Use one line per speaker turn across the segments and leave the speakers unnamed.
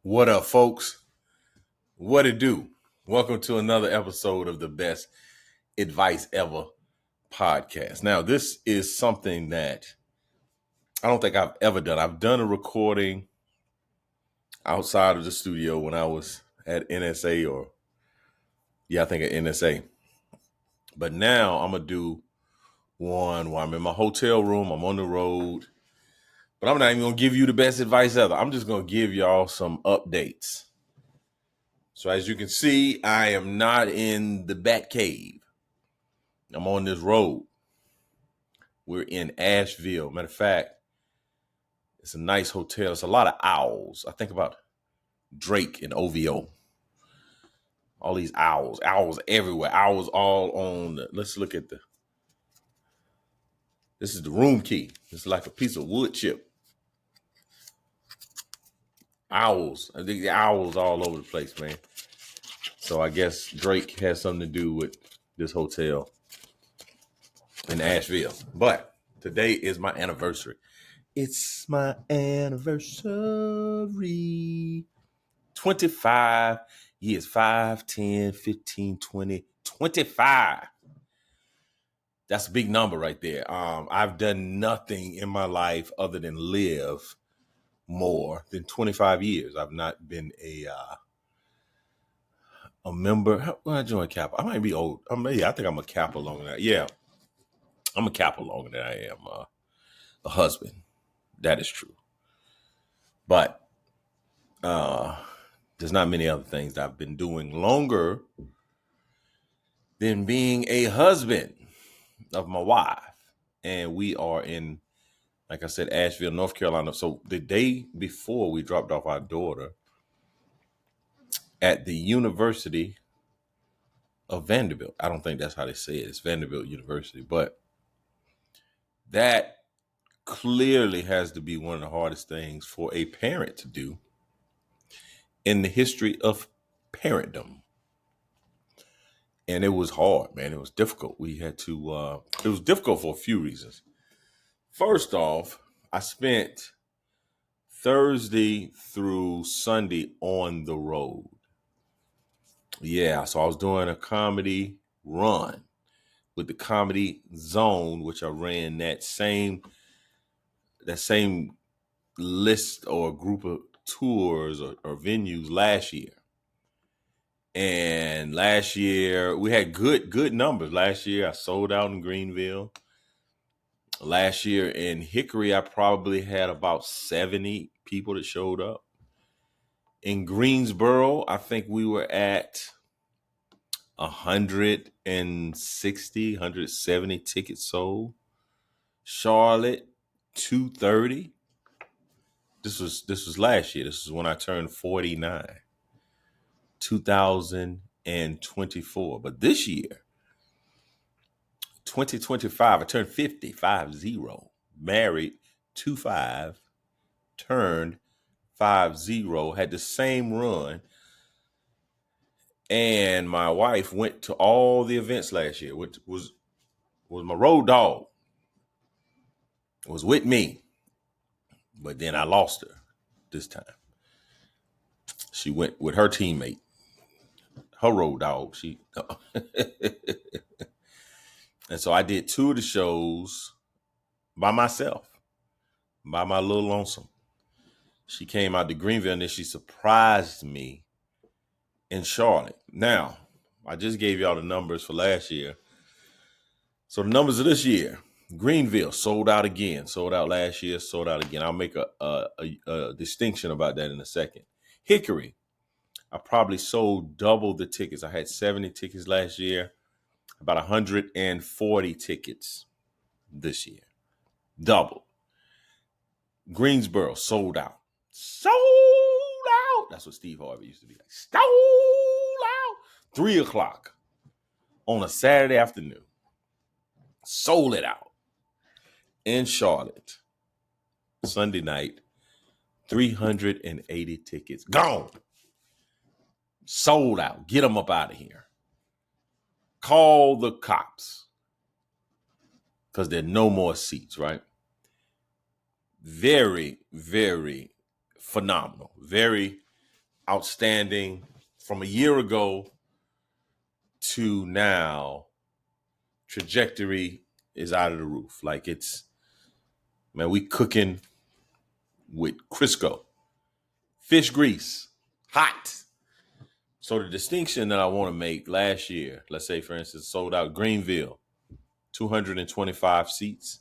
What up, folks? What it do? Welcome to another episode of the Best Advice Ever podcast. Now, this is something that I don't think I've ever done. I've done a recording outside of the studio when I was at NSA I think at NSA. But now I'm going to do one where I'm in my hotel room, I'm on the road, but I'm not even going to give you the best advice ever. I'm just going to give y'all some updates. So as you can see, I am not in the Bat Cave. I'm on this road. We're in Asheville. Matter of fact, it's a nice hotel. It's a lot of owls. I think about Drake and OVO. All these owls everywhere. Owls all on let's look at this is the room key. It's like a piece of wood chip. Owls. I think the owls all over the place, man. So I guess Drake has something to do with this hotel in Asheville. But today is my anniversary. It's my anniversary. 25 years, 5, 10, 15, 20, 25. That's a big number right there. I've done nothing in my life other than live more than 25 years. I've not been a member. When I joined Kappa, I might be old. I think I'm a Kappa longer than that. Yeah, I'm a Kappa longer than I am a husband. That is true. But there's not many other things that I've been doing longer than being a husband of my wife. And we are in, like I said, Asheville, North Carolina. So the day before we dropped off our daughter at the University of Vanderbilt. I don't think that's how they say it. It's Vanderbilt University. But that clearly has to be one of the hardest things for a parent to do in the history of parentdom. And it was hard, man. It was difficult. We had to, it was difficult for a few reasons. First off, I spent Thursday through Sunday on the road. Yeah, so I was doing a comedy run with the Comedy Zone, which I ran that same list or group of tours or venues last year. And last year we had good numbers. Last year I sold out in Greenville. Last year in Hickory, I probably had about 70 people that showed up. In Greensboro, I think we were at 160, 170 tickets sold. Charlotte, 230. This was last year. This is when I turned 49. 2024. But this year, 2025, I turned 50, 50. Married, 25, turned 50, had the same run. And my wife went to all the events last year, which was my road dog. Was with me. But then I lost her this time. She went with her teammate, her road dog. And so I did 2 of the shows by myself, by my little lonesome. She came out to Greenville and then she surprised me in Charlotte. Now, I just gave y'all the numbers for last year. So the numbers of this year, Greenville sold out again, sold out last year, sold out again. I'll make a distinction about that in a second. Hickory, I probably sold double the tickets. I had 70 tickets last year, about 140 tickets this year. Double. Greensboro sold out. Sold out. That's what Steve Harvey used to be like. Sold out. 3:00 on a Saturday afternoon. Sold it out. In Charlotte, Sunday night, 380 tickets. Gone. Sold out. Get them up out of here. Call the cops. Because there are no more seats, right? Very, very phenomenal. Very outstanding. From a year ago to now, trajectory is out of the roof. Like man, we cooking with Crisco, fish grease, hot. So the distinction that I want to make, last year, let's say for instance, sold out Greenville, 225 seats.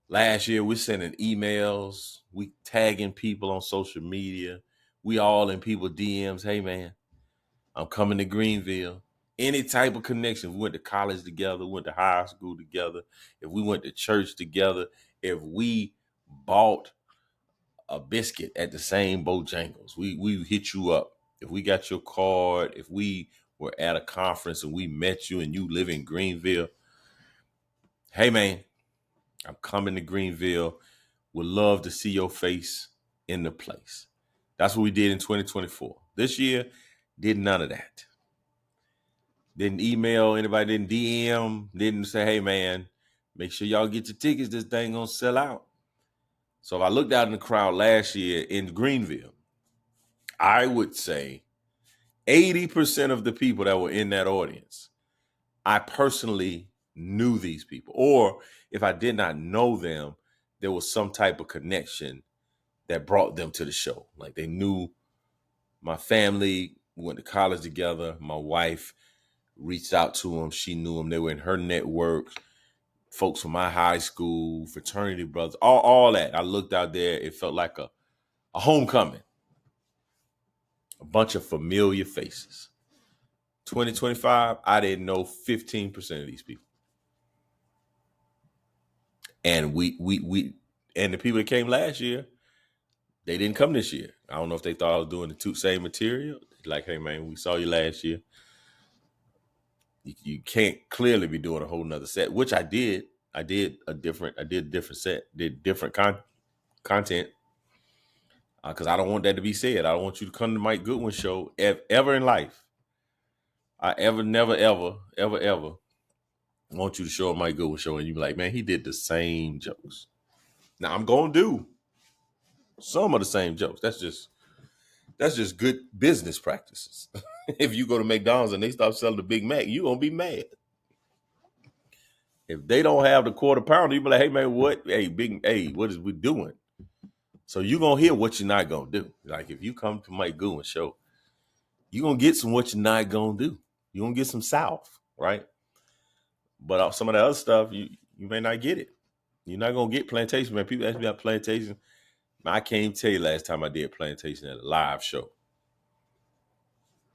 Last year, we're sending emails, we tagging people on social media, we all in people DMs. Hey man, I'm coming to Greenville. Any type of connection. We went to college together, went to high school together, if we went to church together, if we bought a biscuit at the same Bojangles, we hit you up. If we got your card, if we were at a conference and we met you and you live in Greenville, hey man, I'm coming to Greenville. Would love to see your face in the place. That's what we did in 2024. This year, did none of that. Didn't email anybody, didn't DM, didn't say, hey man, make sure y'all get your tickets. This thing gonna sell out. So if I looked out in the crowd last year in Greenville, I would say 80% of the people that were in that audience, I personally knew these people. Or if I did not know them, there was some type of connection that brought them to the show. Like they knew my family, we went to college together. My wife reached out to them. She knew them. They were in her network. Folks from my high school, fraternity brothers, all that. I looked out there. It felt like a homecoming. A bunch of familiar faces. 2025, I didn't know 15% of these people. And we and the people that came last year, they didn't come this year. I don't know if they thought I was doing the same material. Like, hey man, we saw you last year. You can't clearly be doing a whole nother set, which I did. I did a different set, did different content. Because I don't want that to be said. I don't want you to come to Mike Goodwin show ever in life. I never want you to show up Mike Goodwin show and you be like, man, he did the same jokes. Now I'm gonna do some of the same jokes. That's just good business practices. If you go to McDonald's and they stop selling the Big Mac, you're gonna be mad. If they don't have the quarter pounder, you be like, hey man, what? What is we doing? So you're gonna hear what you're not gonna do. Like if you come to Mike Goodwin show, you're gonna get some what you're not gonna do. You're gonna get some South, right? But some of the other stuff, you may not get it. You're not gonna get plantation, man. People ask me about plantation. I can't even tell you last time I did plantation at a live show.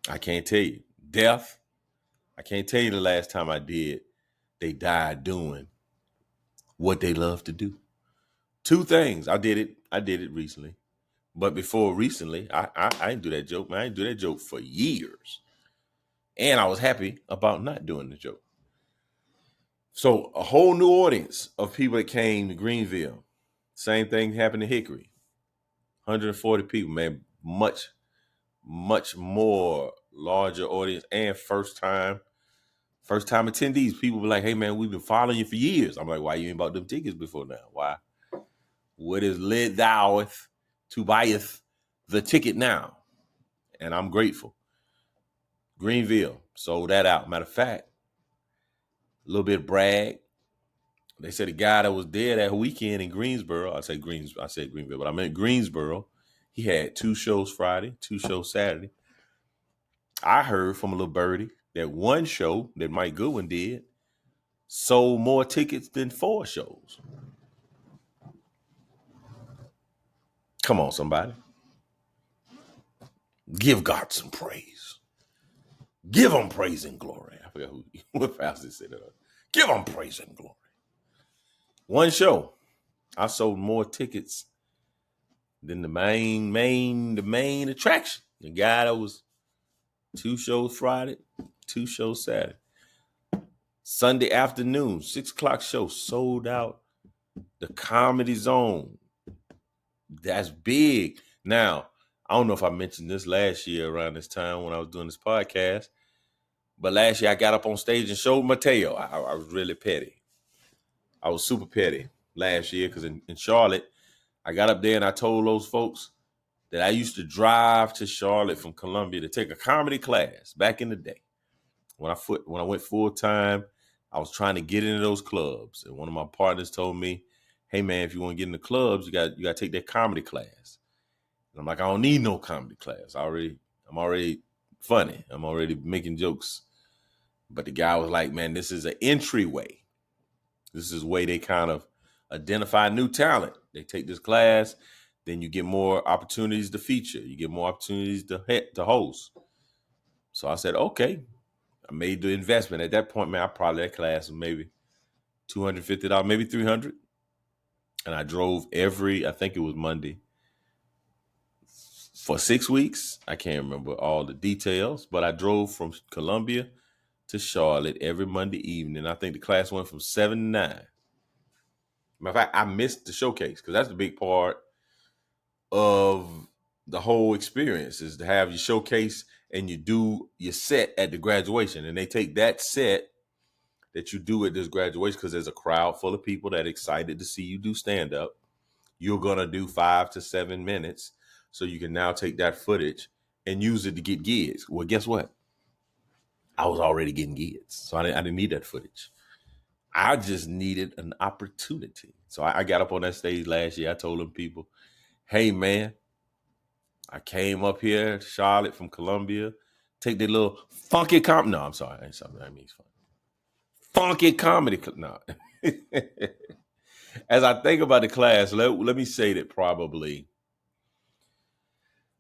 I can't tell you. Death, I can't tell you the last time I did. They died doing what they love to do. Two things. I did it recently. But before recently, I didn't do that joke, man. I didn't do that joke for years. And I was happy about not doing the joke. So a whole new audience of people that came to Greenville. Same thing happened to Hickory. 140 people, man. Much more larger audience and first time attendees. People be like, hey man, we've been following you for years. I'm like, why you ain't bought them tickets before now? Why? What is led thoueth to buyeth the ticket now? And I'm grateful. Greenville sold that out. Matter of fact, a little bit of brag. They said the guy that was there that weekend in Greensboro, I said Greenville, but I meant Greensboro. He had 2 shows Friday, 2 shows Saturday. I heard from a little birdie that one show that Mike Goodwin did sold more tickets than 4 shows. Come on, somebody. Give God some praise. Give him praise and glory. I forgot what pastor said that. Give him praise and glory. One show, I sold more tickets than the main attraction. The guy that was 2 shows Friday, 2 shows Saturday. Sunday afternoon, 6:00 show, sold out. The Comedy Zone. That's big. Now, I don't know if I mentioned this last year around this time when I was doing this podcast, but last year I got up on stage and showed my tail. I was really petty. I was super petty last year because in Charlotte, I got up there and I told those folks, that I used to drive to Charlotte from Columbia to take a comedy class back in the day. When I went full time, I was trying to get into those clubs, and one of my partners told me, "Hey man, if you want to get in the clubs, you got to take that comedy class." And I'm like, "I don't need no comedy class. I'm already funny. I'm already making jokes." But the guy was like, "Man, this is an entryway. This is where they kind of identify new talent. They take this class, then you get more opportunities to feature. You get more opportunities to host." So I said, "Okay." I made the investment. At that point, man, that class was maybe $250, maybe $300. And I drove I think it was Monday, for 6 weeks. I can't remember all the details, but I drove from Columbia to Charlotte every Monday evening. I think the class went from 7 to 9. Matter of fact, I missed the showcase because that's the big part of the whole experience, is to have your showcase and you do your set at the graduation. And they take that set that you do at this graduation, because there's a crowd full of people that are excited to see you do stand-up. You're going to do 5 to 7 minutes. So you can now take that footage and use it to get gigs. Well, guess what? I was already getting gigs. So I didn't need that footage. I just needed an opportunity. So I got up on that stage last year. I told them people, "Hey, man, I came up here to Charlotte from Columbia. Take the little funky No, I'm sorry. I ain't something that means fun. Funky comedy. No." As I think about the class, let me say that probably,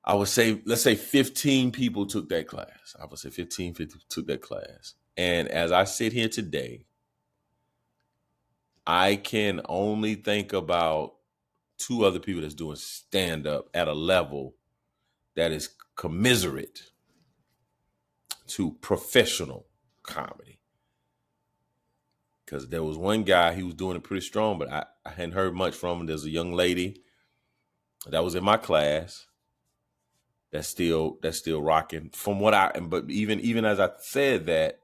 I would say, let's say 15 people took that class. I would say 15 took that class. And as I sit here today, I can only think about 2 other people that's doing stand-up at a level that is commiserate to professional comedy. Because there was one guy, he was doing it pretty strong, but I hadn't heard much from him. There's a young lady that was in my class that's still rocking. But even as I said that,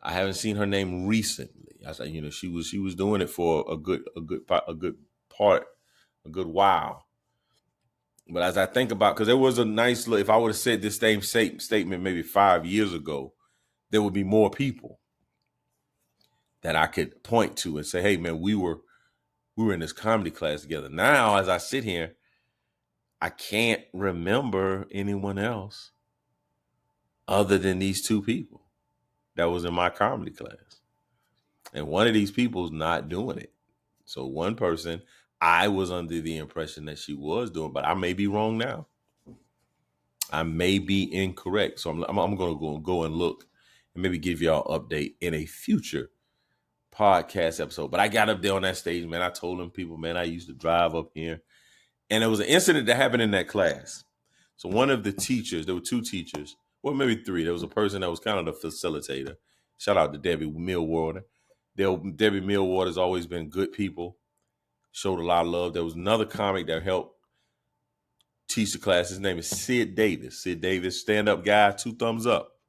I haven't seen her name recently. I said, she was doing it for a good while. But as I think about, because there was a nice look, if I would have said this same statement maybe 5 years ago, there would be more people that I could point to and say, "Hey man, we were in this comedy class together." Now, as I sit here, I can't remember anyone else other than these 2 people that was in my comedy class. And one of these people is not doing it. So one person, I was under the impression that she was doing, but I may be wrong now. I may be incorrect. So I'm going to go and look and maybe give y'all an update in a future podcast episode. But I got up there on that stage, man. I told them people, man, I used to drive up here. And there was an incident that happened in that class. So one of the teachers, there were 2 teachers, well, maybe 3. There was a person that was kind of the facilitator. Shout out to Debbie Millwater. Debbie Millwater's always been good people, showed a lot of love. There was another comic that helped teach the class. His name is Sid Davis. Sid Davis, stand-up guy, 2 thumbs up.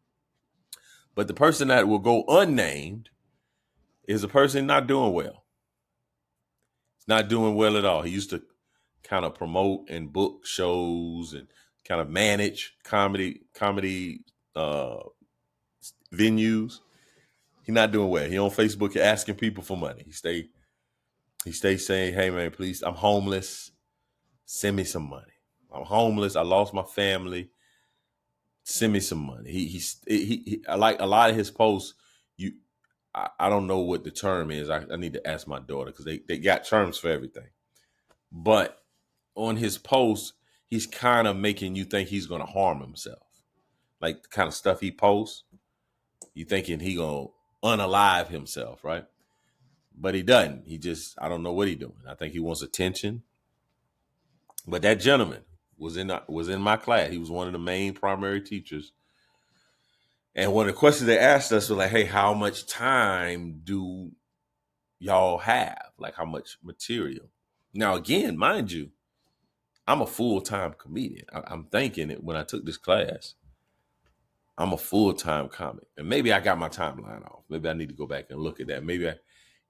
But the person that will go unnamed is a person not doing well. He's not doing well at all. He used to kind of promote and book shows and kind of manage comedy venues. He's not doing well. He on Facebook asking people for money. He stay saying, "Hey man, please, I'm homeless. Send me some money. I'm homeless. I lost my family. Send me some money." He I like a lot of his posts. I don't know what the term is. I need to ask my daughter, because they got terms for everything. But on his posts, he's kind of making you think he's going to harm himself. Like the kind of stuff he posts, you thinking he going to unalive himself, right? But he doesn't. I don't know what he's doing. I think he wants attention. But that gentleman was in my class. He was one of the main primary teachers. And one of the questions they asked us was like, "Hey, how much time do y'all have? Like, how much material?" Now, again, mind you, I'm a full-time comedian. I'm thinking it when I took this class. I'm a full-time comic. And maybe I got my timeline off. Maybe I need to go back and look at that.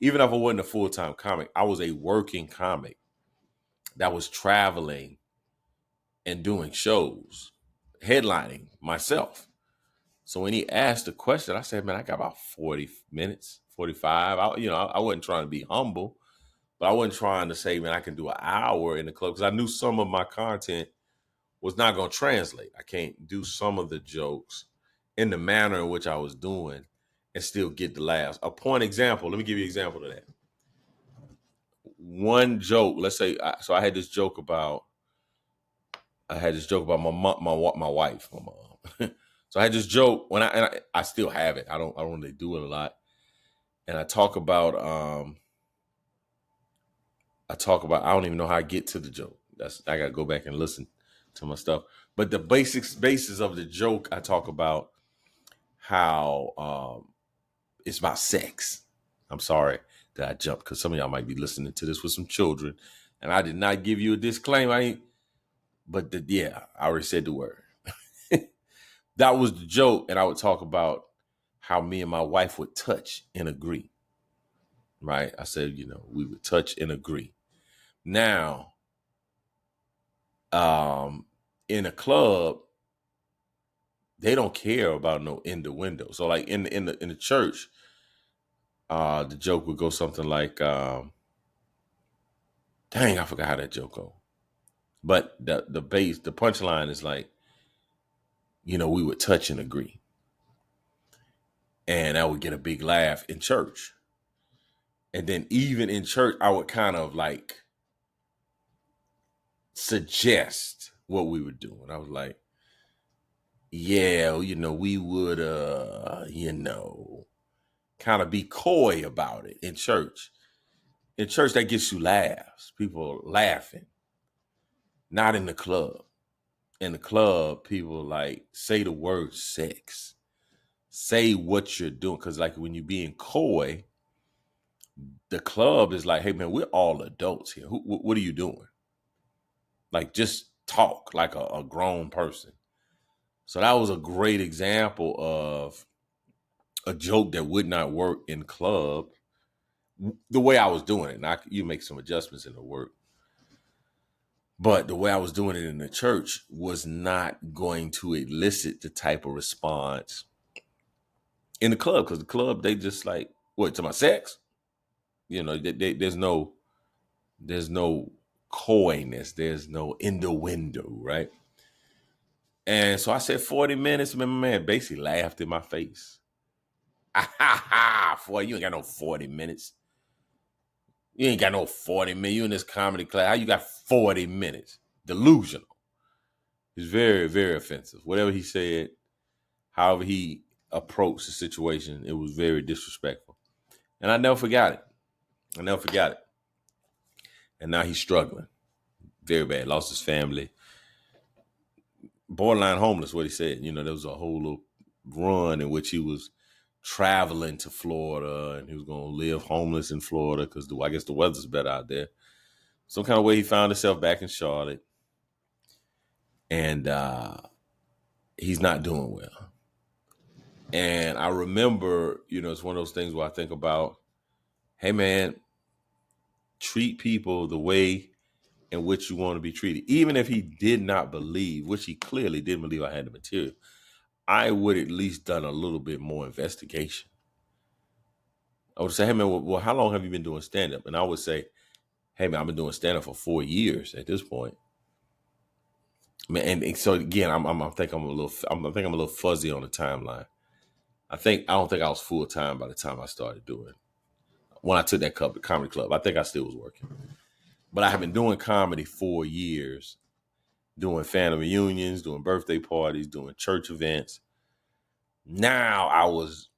Even if I wasn't a full-time comic, I was a working comic that was traveling and doing shows, headlining myself. So when he asked the question, I said, man, I got about 40 minutes, 45. I wasn't trying to be humble, but I wasn't trying to say, man, I can do an hour in the club, because I knew some of my content was not going to translate. I can't do some of the jokes in the manner in which I was doing and still get the laughs. A point example, let me give you an example of that. One joke, let's say, so I had this joke about my mom, my wife, my mom. So I had this joke I still have it. I don't really do it a lot. And I talk about I don't even know how I get to the joke. I gotta go back and listen to my stuff. But the basis of the joke, I talk about how it's about sex. I'm sorry that I jumped, because some of y'all might be listening to this with some children, and I did not give you a disclaimer. I already said the word. That was the joke, and I would talk about how me and my wife would touch and agree. Right? I said, we would touch and agree. Now, in a club, they don't care about no innuendo. So, like in the church, the joke would go something like, dang, I forgot how that joke go. But the punchline is like, we would touch and agree. And I would get a big laugh in church. And then even in church, I would kind of like suggest what we would do. And I was like, yeah, we would, kind of be coy about it in church. In church, that gets you laughs. People laughing. Not in the club. In the club, people like say the word sex. Say what you're doing. Because like when you're being coy, the club is like, hey, man, we're all adults here. What are you doing? Like, just talk like a grown person. So that was a great example of a joke that would not work in club the way I was doing it. Now, you make some adjustments in the work. But the way I was doing it in the church was not going to elicit the type of response in the club, because the club, they just like, what, to my sex? There's no coyness. There's no innuendo, right? And so I said 40 minutes. My man basically laughed in my face. Boy, you ain't got no 40 minutes. You ain't got no 40 minutes. You in this comedy class. How you got 40 minutes? Delusional. It's very, very offensive. Whatever he said, however he approached the situation, it was very disrespectful. And I never forgot it. And now he's struggling very bad. Lost his family. Borderline homeless, what he said. There was a whole little run in which he was traveling to Florida, and he was going to live homeless in Florida because I guess the weather's better out there. Some kind of way he found himself back in Charlotte. And he's not doing well. And I remember, it's one of those things where I think about, hey, man, treat people the way in which you want to be treated. Even if he did not believe, which he clearly didn't believe I had the material, I would at least done a little bit more investigation. I would say, hey, man, well, how long have you been doing stand-up? And I would say, hey, man, I've been doing stand-up for 4 years at this point. Man, and so again, I think I'm a little fuzzy on the timeline. I don't think I was full time by the time I started doing. When I took that comedy club, I think I still was working. But I have been doing comedy 4 years, doing family reunions, doing birthday parties, doing church events. Now I was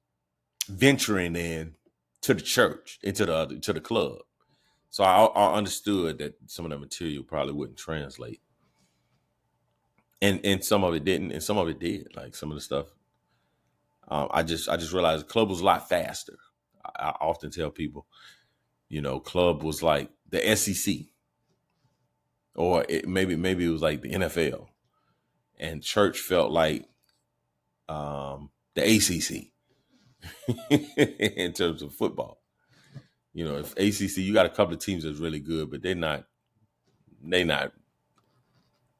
venturing in to the church, into the club. So I understood that some of the material probably wouldn't translate. And some of it didn't, and some of it did. Like some of the stuff, I just realized the club was a lot faster. I often tell people, club was like the SEC, or maybe it was like the NFL, and church felt like the ACC in terms of football. If ACC, you got a couple of teams that's really good, but they're not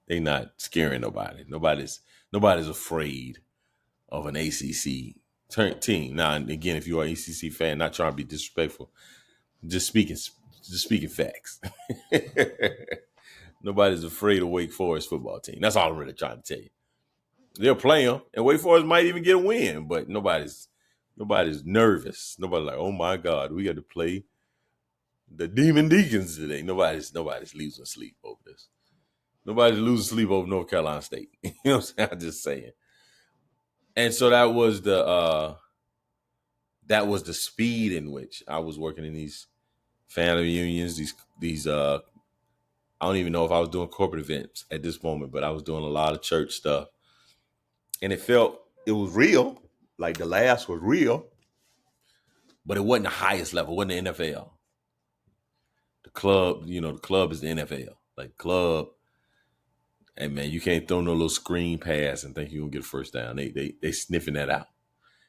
They not scaring nobody. Nobody's afraid of an ACC team. Now, again, if you are an ACC fan, not trying to be disrespectful, just speaking facts. Nobody's afraid of Wake Forest football team. That's all I'm really trying to tell you. They'll play them, and Wake Forest might even get a win, but nobody's nervous. Nobody's like, oh my God, we got to play the Demon Deacons today. Nobody's losing sleep over this. Nobody's losing sleep over North Carolina State. You know what I'm saying? I'm just saying. And so that was the speed in which I was working in these family reunions, these I don't even know if I was doing corporate events at this moment, but I was doing a lot of church stuff. And it was real. Like the laughs was real, but it wasn't the highest level. It wasn't the NFL. The club is the NFL. Like club, and man, you can't throw no little screen pass and think you're gonna get a first down. They sniffing that out.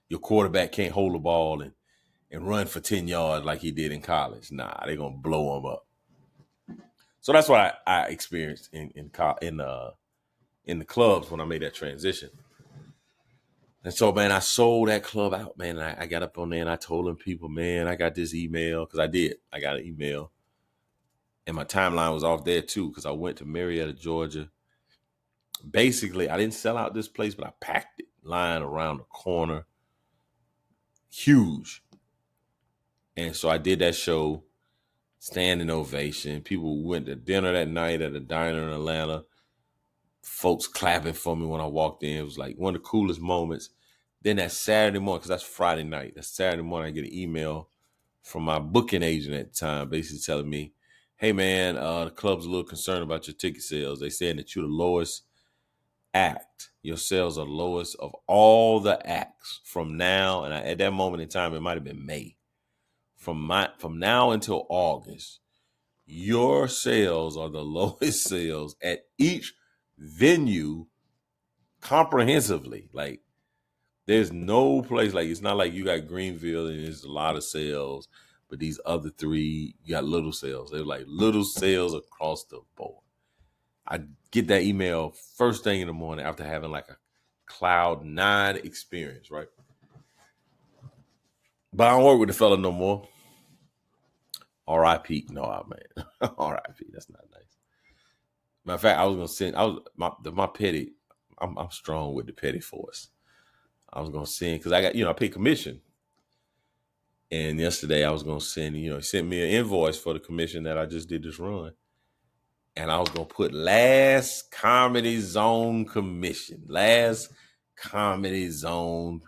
Your quarterback can't hold the ball and run for 10 yards like he did in college. Nah, they're gonna blow him up. So that's what I experienced in the clubs when I made that transition. And so, man, I sold that club out, man. I got up on there and I told them people, man, I got this email, because I did. I got an email. And my timeline was off there, too, because I went to Marietta, Georgia. Basically, I didn't sell out this place, but I packed it, lying around the corner. Huge. And so I did that show, standing ovation. People went to dinner that night at a diner in Atlanta. Folks clapping for me when I walked in. It was like one of the coolest moments. Then that Saturday morning, because that's Friday night, that Saturday morning, I get an email from my booking agent at the time, basically telling me, hey, man, the club's a little concerned about your ticket sales. They said that you're the lowest act. Your sales are the lowest of all the acts from now. And at that moment in time, it might have been May. From now until August, your sales are the lowest sales at each venue comprehensively. Like, there's no place, like, it's not like you got Greenville and there's a lot of sales, but these other three, you got little sales. They're like little sales across the board. I get that email first thing in the morning after having like a cloud 9 experience, right? But I don't work with the fella no more. R.I.P. No, man. R.I.P. That's not nice. Matter of fact, I was gonna send. My petty. I'm strong with the petty force. I was gonna send because I got I pay commission, and yesterday I was gonna send. He sent me an invoice for the commission that I just did this run, and I was gonna put last Comedy Zone commission, last Comedy Zone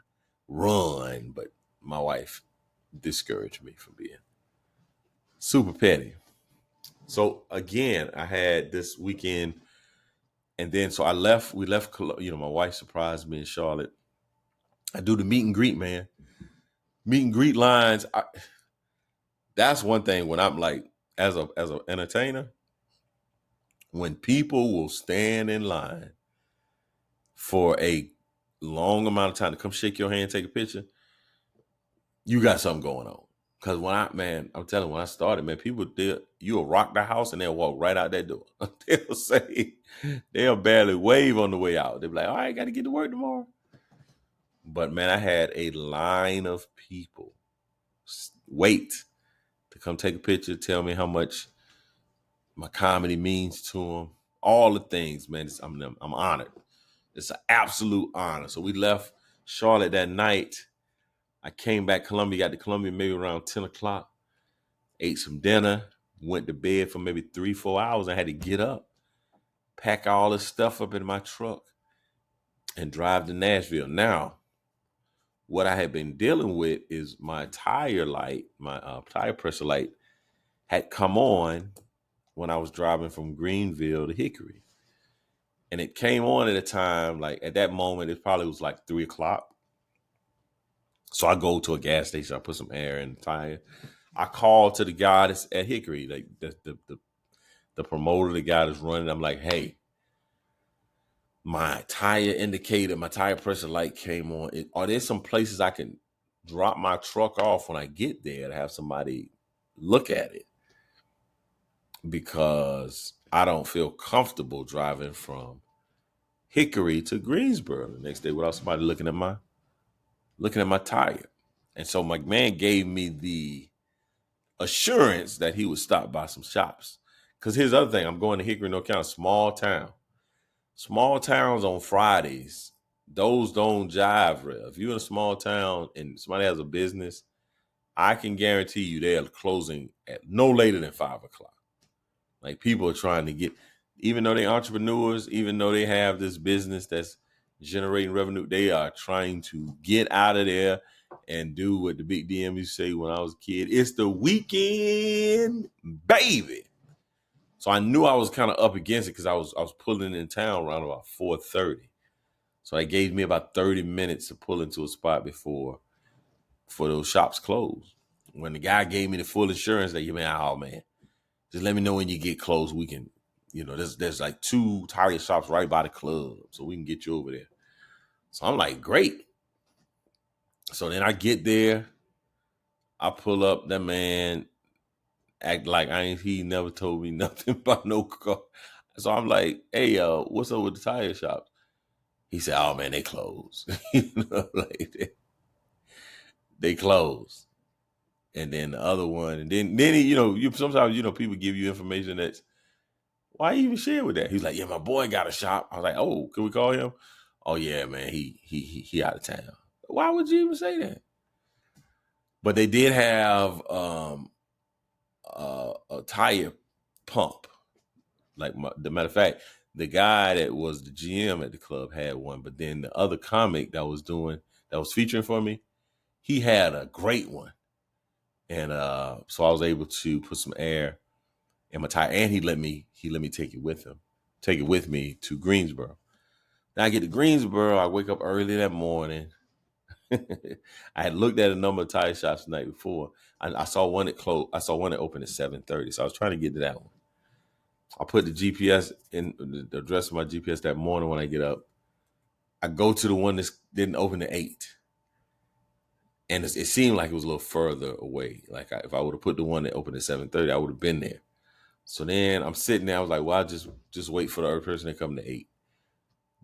run, but my wife discouraged me from being super petty. So again, I had this weekend. And then, so we left, my wife surprised me in Charlotte. I do the meet and greet, man. Meet and greet lines. That's one thing when I'm like, as an entertainer, when people will stand in line for a long amount of time to come shake your hand, take a picture, you got something going on. Because I'm telling you, when I started, man, people, you'll rock the house and they'll walk right out that door. They'll barely wave on the way out. They'll be like, all right, got to get to work tomorrow. But, man, I had a line of people wait to come take a picture, tell me how much my comedy means to them. All the things, man. I'm honored. It's an absolute honor. So we left Charlotte that night. I came back Columbia, got to Columbia maybe around 10 o'clock, ate some dinner, went to bed for maybe 3-4 hours. I had to get up, pack all this stuff up in my truck, and drive to Nashville. Now, what I had been dealing with is my tire light, my tire pressure light had come on when I was driving from Greenville to Hickory. And it came on at a time, like at that moment, it probably was like 3 o'clock. So I go to a gas station, I put some air in the tire. I call to the guy that's at Hickory, like the promoter, the guy that's running. I'm like, hey, my tire indicator, my tire pressure light came on. Are there some places I can drop my truck off when I get there to have somebody look at it? Because I don't feel comfortable driving from Hickory to Greensboro the next day without somebody looking at my tire. And so my man gave me the assurance that he would stop by some shops. Because here's the other thing. I'm going to Hickory, North Carolina, small town. Small towns on Fridays, those don't jive real. If you're in a small town and somebody has a business, I can guarantee you they're closing at no later than 5 o'clock. Like people are trying to get, even though they're entrepreneurs, even though they have this business that's generating revenue, they are trying to get out of there and do what the big DM used to say when I was a kid. It's the weekend, baby. So I knew I was kind of up against it because I was pulling in town around about 4:30. So it gave me about 30 minutes to pull into a spot before those shops closed. When the guy gave me the full assurance that, oh man, just let me know when you get close. We can, there's like 2 tire shops right by the club, so we can get you over there. So I'm like, great. So then I get there, I pull up, that man act like he never told me nothing about no car. So I'm like, hey, what's up with the tire shops? He said, oh man, they closed. Like they closed. And then the other one, and then you sometimes people give you information that's, why you even share with that? He's like, yeah, my boy got a shop. I was like, oh, can we call him? Oh yeah, man, he out of town. Why would you even say that? But they did have a tire pump. Like the matter of fact, the guy that was the GM at the club had one, but then the other comic that was featuring for me, he had a great one. And so I was able to put some air in my tire, and he let me take it with me to Greensboro. Now I get to Greensboro, I wake up early that morning. I had looked at a number of tire shops the night before. I saw one that closed. I saw one that opened at 7:30. So I was trying to get to that one. I put the GPS in the address of my GPS that morning when I get up. I go to the one that didn't open at 8. And it seemed like it was a little further away. Like if I would have put the one that opened at 7:30, I would have been there. So then I'm sitting there. I was like, well, I'll just wait for the other person to come to 8.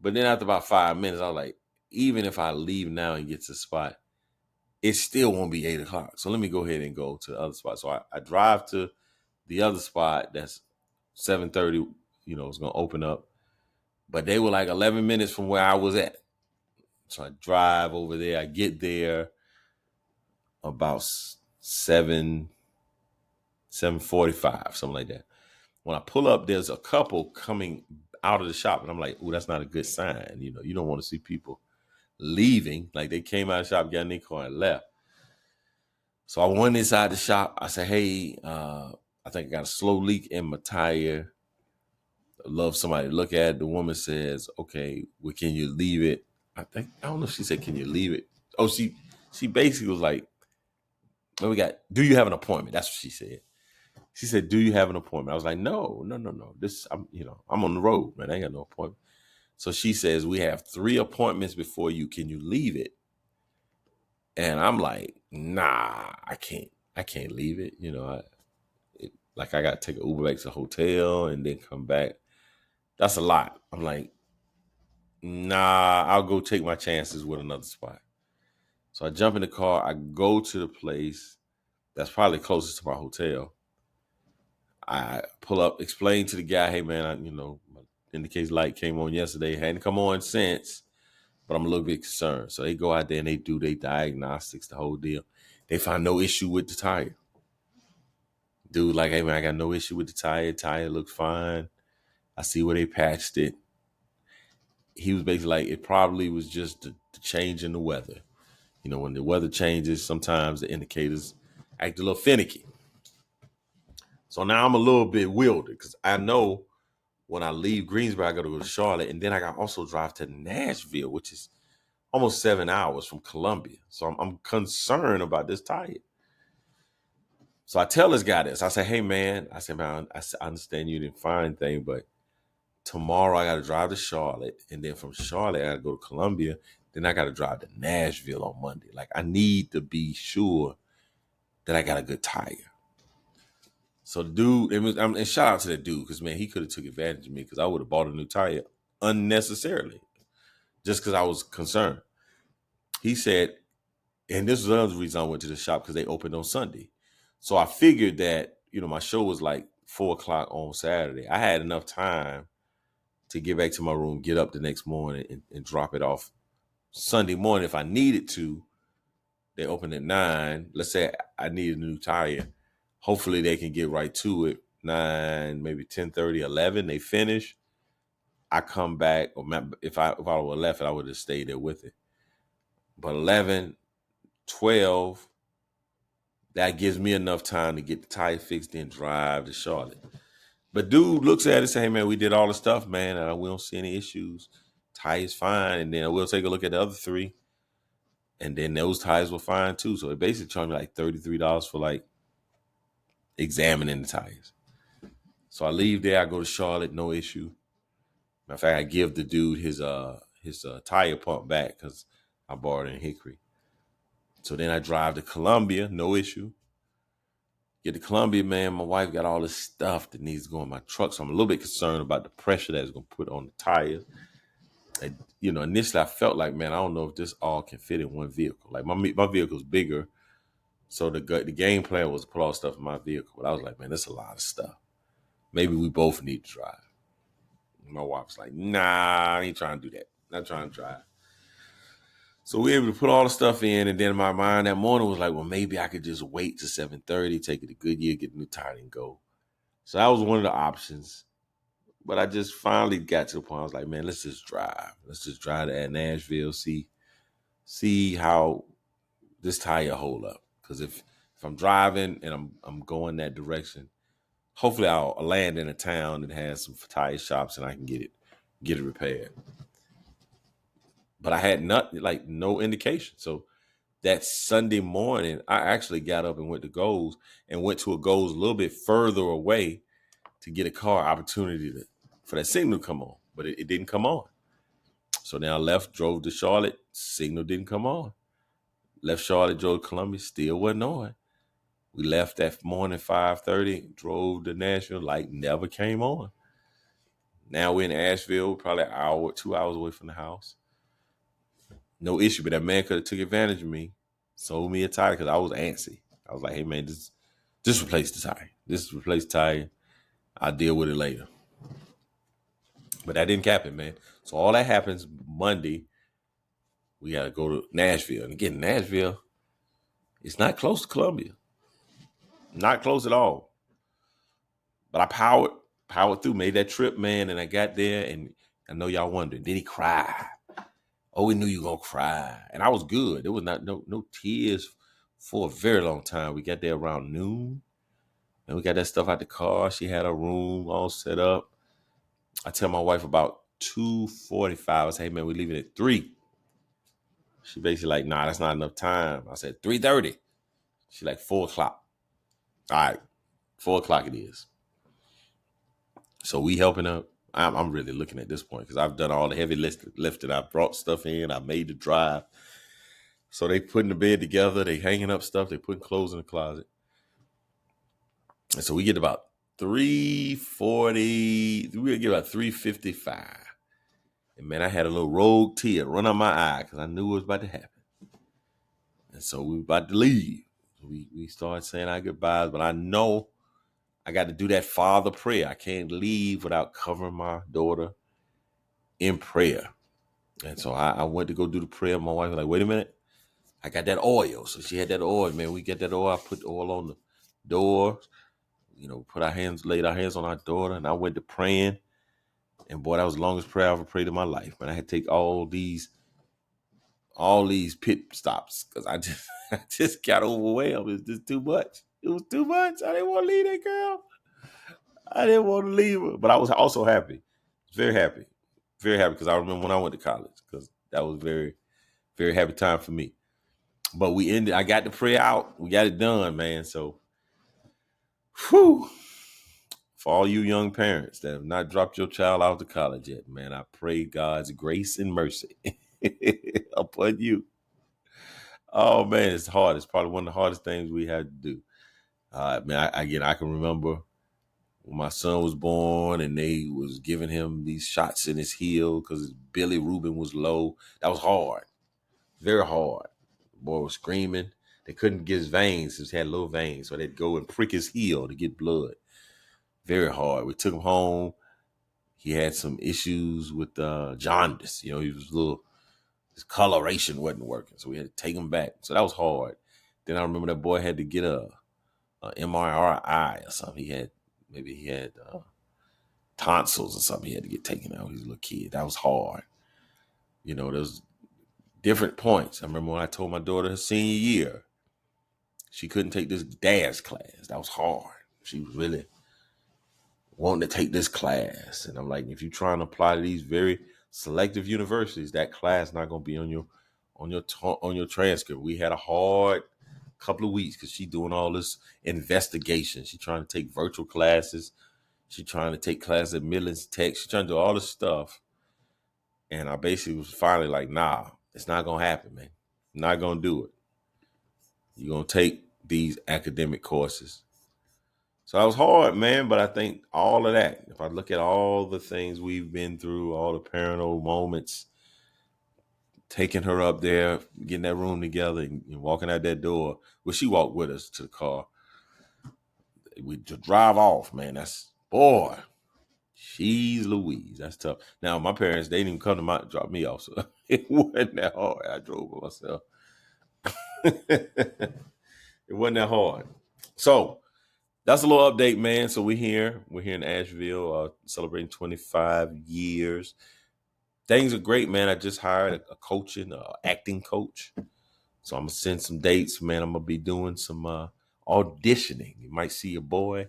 But then after about 5 minutes, I was like, even if I leave now and get to the spot, it still won't be 8 o'clock. So let me go ahead and go to the other spot. So I drive to the other spot that's 7:30, it's going to open up. But they were like 11 minutes from where I was at. So I drive over there. I get there about 7:45, something like that. When I pull up, there's a couple coming out of the shop, and I'm like, "Oh, that's not a good sign." You don't want to see people leaving. Like they came out of the shop, got in their car, and left. So I went inside the shop. I said, "Hey, I think I got a slow leak in my tire. I'd love somebody to look at it." The woman says, "Okay, well, can you leave it?" I don't know if she said, "Can you leave it?" Oh, she basically was like, "Well, do you have an appointment?" That's what she said. She said, "Do you have an appointment?" I was like, No. I'm on the road, man. I ain't got no appointment. So she says, "We have 3 appointments before you. Can you leave it?" And I'm like, "Nah, I can't. I can't leave it. I got to take an Uber back to the hotel and then come back. That's a lot." I'm like, "Nah, I'll go take my chances with another spot." So I jump in the car. I go to the place that's probably closest to my hotel. I pull up, explain to the guy, "Hey man, my indicator light came on yesterday, hadn't come on since, but I'm a little bit concerned." So they go out there and they do their diagnostics, the whole deal. They find no issue with the tire. Dude, like, "Hey man, I got no issue with the tire. Tire looks fine. I see where they patched it." He was basically like, it probably was just the change in the weather. When the weather changes, sometimes the indicators act a little finicky. So now I'm a little bit wildered because I know when I leave Greensboro, I got to go to Charlotte, and then I got to also drive to Nashville, which is almost 7 hours from Columbia. So I'm concerned about this tire. So I tell this guy this. I say, "Hey man," I understand you didn't find anything, but tomorrow I got to drive to Charlotte, and then from Charlotte I got to go to Columbia. Then I got to drive to Nashville on Monday. Like I need to be sure that I got a good tire. So the dude, and shout out to that dude, because man, he could have took advantage of me, because I would have bought a new tire unnecessarily just because I was concerned. He said, and this was another reason I went to the shop, because they opened on Sunday. So I figured that, my show was like 4:00 on Saturday. I had enough time to get back to my room, get up the next morning, and drop it off Sunday morning if I needed to. They open at 9. Let's say I need a new tire. Hopefully they can get right to it. 9, maybe 10:30, 11. They finish. I come back, or if I would have left it, I would have stayed there with it. But 11, 12, that gives me enough time to get the tire fixed and drive to Charlotte. But dude looks at it and say, hey, man, we did all the stuff, man. We don't see any issues. Tire's fine. And then we'll take a look at the other 3. And then those tires were fine too. So it basically charged me like $33 for like examining the tires. So I leave there, I go to Charlotte, no issue. Matter of fact, I give the dude his tire pump back because I borrowed it in Hickory. So then I drive to Columbia, no issue. Get to Columbia, man, my wife got all this stuff that needs to go in my truck. So I'm a little bit concerned about the pressure that it's going to put on the tires. And, initially I felt like, man, I don't know if this all can fit in one vehicle. Like my vehicle's bigger. So the game plan was to put all the stuff in my vehicle. But I was like, man, that's a lot of stuff. Maybe we both need to drive. And my wife's like, nah, I ain't trying to do that. Not trying to drive. So we were able to put all the stuff in, and then my mind that morning was like, well, maybe I could just wait to 7:30, take it to Goodyear, get a new tire, and go. So that was one of the options. But I just finally got to the point. I was like, man, let's just drive. Let's just drive to Nashville, see how this tire hold up. Because if I'm driving and I'm going that direction, hopefully I'll land in a town that has some tire shops and I can get it repaired. But I had no indication. So that Sunday morning, I actually got up and went to Goals, and went to a Goals a little bit further away to get a car opportunity for that signal to come on. But it didn't come on. So then I left, drove to Charlotte, signal didn't come on. Left Charlotte, drove to Columbia, still wasn't on. We left that morning 5:30, drove to Nashville, light never came on. Now we're in Asheville, probably an hour, 2 hours away from the house. No issue, but that man could have took advantage of me, sold me a tire because I was antsy. I was like, hey man, just replace the tire. Just replace the tire. I'll deal with it later. But that didn't happen, man. So all that happens Monday. We got to go to Nashville. And again, Nashville, it's not close to Columbia. Not close at all. But I powered through, made that trip, man, and I got there, and I know y'all wondering, did he cry? Oh, we knew you were going to cry. And I was good. There was no tears for a very long time. We got there around noon, and we got that stuff out the car. She had her room all set up. I tell my wife about 2:45. I say, hey, man, we're leaving at 3. She basically like, nah, that's not enough time. I said, 3:30. She like, 4:00. All right, 4:00 it is. So we helping her. I'm really looking at this point because I've done all the heavy lifting. I brought stuff in. I made the drive. So they putting the bed together. They hanging up stuff. They putting clothes in the closet. And so we get about 3:40. We get about 3:55. And man, I had a little rogue tear run on my eye because I knew it was about to happen. And so we were about to leave. We started saying our goodbyes, but I know I got to do that father prayer. I can't leave without covering my daughter in prayer. And so I went to go do the prayer. My wife was like, wait a minute. I got that oil. So she had that oil, man. We get that oil. I put the oil on the door, laid our hands on our daughter, and I went to praying. And boy, that was the longest prayer I ever prayed in my life. But I had to take all these pit stops because I just got overwhelmed. It was just too much. It was too much. I didn't want to leave that girl. I didn't want to leave her. But I was also happy. Very happy. Very happy because I remember when I went to college because that was very, very happy time for me. But I got the prayer out. We got it done, man. So, whew. For all you young parents that have not dropped your child out to college yet, man, I pray God's grace and mercy upon you. Oh, man, it's hard. It's probably one of the hardest things we had to do. Man, I can remember when my son was born and they was giving him these shots in his heel because his bilirubin was low. That was hard, very hard. The boy was screaming. They couldn't get his veins. He had low veins, so they'd go and prick his heel to get blood. Very hard. We took him home. He had some issues with jaundice. He was a little, his coloration wasn't working, so we had to take him back. So that was hard. Then I remember that boy had to get a MRI or something. He had tonsils or something. He had to get taken out. He was a little kid. That was hard. There's different points. I remember when I told my daughter her senior year, she couldn't take this dance class. That was hard. She was really wanting to take this class. And I'm like, if you're trying to apply to these very selective universities, that class not going to be on your transcript. We had a hard couple of weeks because she doing all this investigation. She trying to take virtual classes. She trying to take classes at Midlands Tech. She trying to do all this stuff. And I basically was finally like, nah, it's not going to happen, man. I'm not going to do it. You're going to take these academic courses. So that was hard, man. But I think all of that, if I look at all the things we've been through, all the parental moments, taking her up there, getting that room together and walking out that door. Well, she walked with us to the car. We just drive off, man. Boy, she's Louise. That's tough. Now, my parents, they didn't even come to drop me off. So it wasn't that hard. I drove by myself. It wasn't that hard. So that's a little update, man. So we're here in Asheville, celebrating 25 years. Things are great, man. I just hired a coaching, acting coach. So I'm going to send some dates, man. I'm going to be doing some auditioning. You might see your boy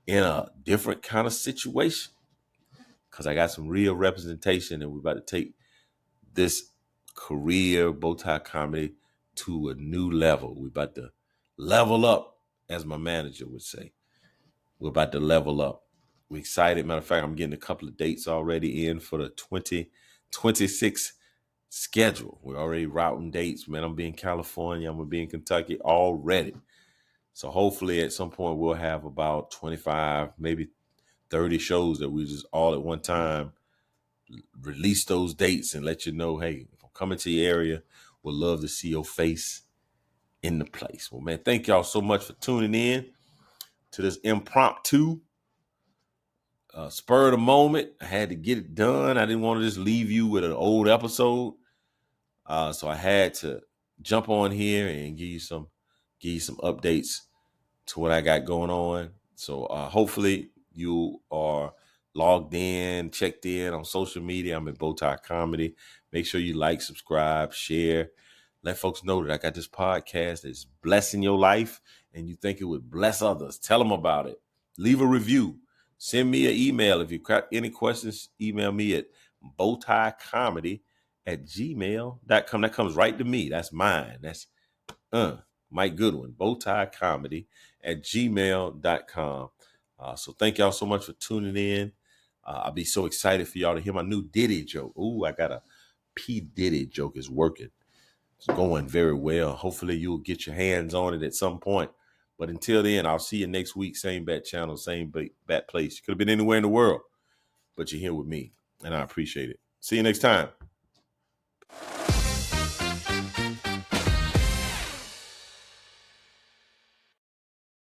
in a different kind of situation because I got some real representation and we're about to take this career Bowtie Comedy to a new level. We're about to level up, as my manager would say. We're about to level up. We're excited. Matter of fact, I'm getting a couple of dates already in for the 2026 schedule. We're already routing dates, man. I'm gonna be in California. I'm gonna be in Kentucky already. So hopefully at some point we'll have about 25, maybe 30 shows that we just all at one time release those dates and let you know, hey, if I'm coming to your area, we'd love to see your face in the place. Well, man, thank y'all so much for tuning in to this impromptu spur of the moment. I had to get it done. I didn't want to just leave you with an old episode. So I had to jump on here and give you some updates to what I got going on. So hopefully you are logged in, checked in on social media. I'm at Bowtie Comedy. Make sure you like, subscribe, share. Let folks know that I got this podcast that's blessing your life and you think it would bless others. Tell them about it. Leave a review. Send me an email. If you've got any questions, email me at bowtiecomedy@gmail.com. That comes right to me. That's mine. That's Mike Goodwin, bowtiecomedy@gmail.com. So thank y'all so much for tuning in. I'll be so excited for y'all to hear my new Diddy joke. Ooh, I got a P. Diddy joke. Is working. It's going very well. Hopefully you'll get your hands on it at some point. But until then, I'll see you next week. Same bat channel, same bat place. You could have been anywhere in the world, but you're here with me, and I appreciate it. See you next time.